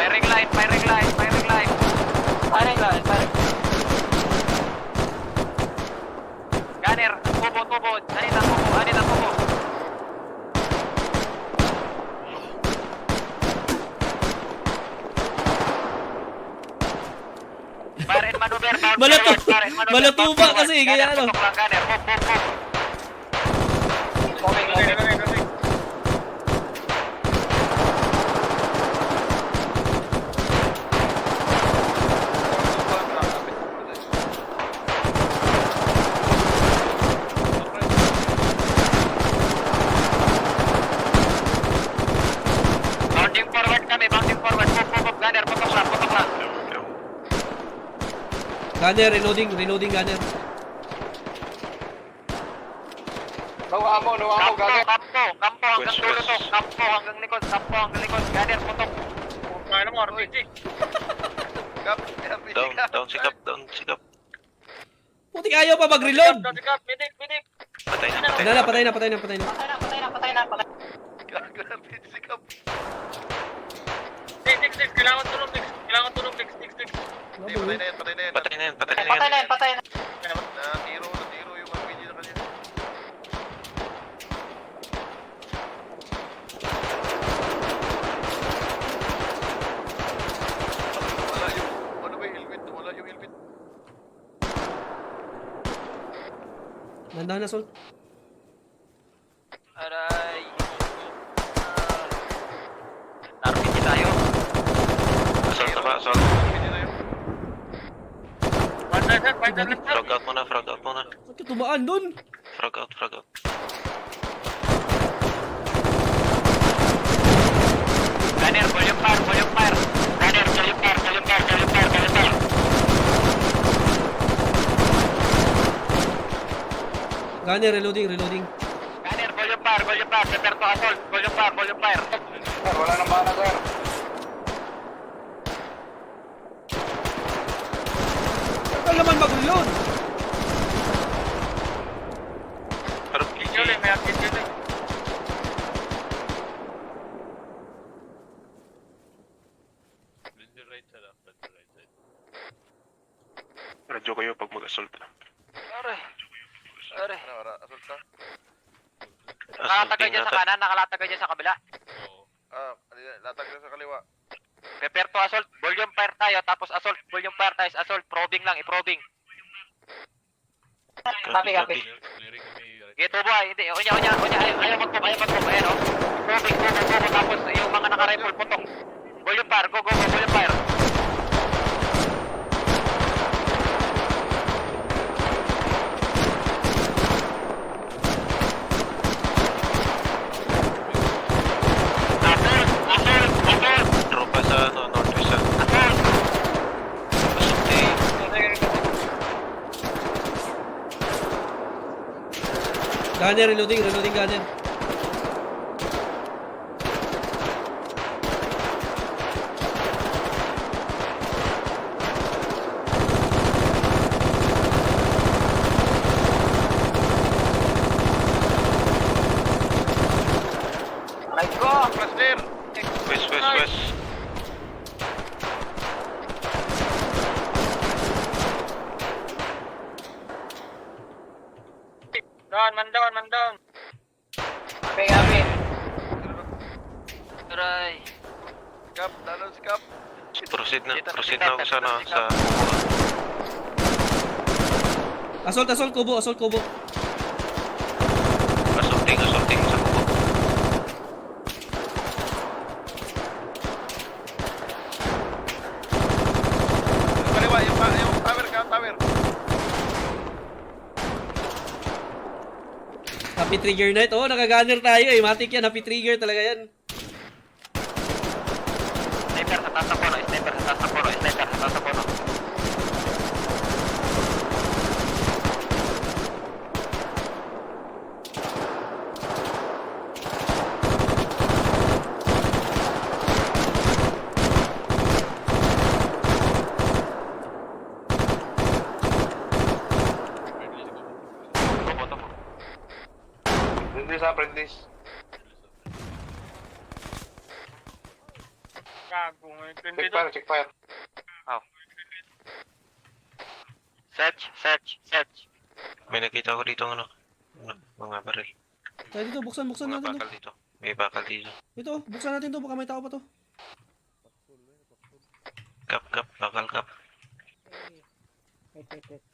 Firing line, firing line, firing line. Firing line, firing. Gunner, tubo. Anita, tubo. Fire and maneuver, Malatuba kasi, kaya ano. Gunner, move. Coming. Bounding forward kami, move. Gunner, putok lang. Gunner, reloading gunner. No ammo, Gunner. Kampo hanggang dulo to. Kampo hanggang likod. Gunner, putok. Ano mo, RPG? Down, sikap. Putik ayaw pa mag-reload. Medic. Patay na. Patay na. Six, kailangan tulong, Six. Patay na yan. Patay na. Natiro yung RPG na kanya. Wala yung helmet. Nandahan na, Sol. Aray. RPG tayo. Assault na ba? Assault. RPG na yun. Frag out muna. Ba't ka tumaan dun? Frag out. Gunner, volume fire. Gunner, volume fire. Gunner, reloading. Gunner, volume fire. Prepare to assault. Volume fire. Wala nang bala, sir. Tagal naman mag-reload. RPG. May active yun eh. Radyo kayo pag mag-assault. Aray. Assault ka? Nakalatagay dyan sa kanan, nakalatagay dyan sa kabila. Latag na sa kaliwa. Prepare to assault. Volume fire tayo, tapos assault. Volume fire tayo, assault. Probing lang, i-probing. Copy. Gito ba? Hindi. Onya. Ayaw mag-move. Ayan o. Probing. Tapos yung mga naka-rifle, putok. Volume fire. Go. Volume fire. Assault. Tropa sa northwest. Assault. Gunner, reloading gunner. Let's go. Cluster! West. Man down. Copy. Aray. Dalon si Cap. Proceed na ako sana sa... Assault kubo. Assaulting sa kubo. Kaliwa, yung tower. Happy trigger na ito. Naka-gunner tayo eh. Matik yan. Happy trigger talaga yan. Sniper sa taas na puno. Gago. Check fire, check fire. Search. May nakita ko dito ano. Mga baril. Tayo dito, buksan Mga natin to. bakal dito. May bakal dito. Ito, buksan natin to, baka may tao pa to. Kap, bakal kap. Wait.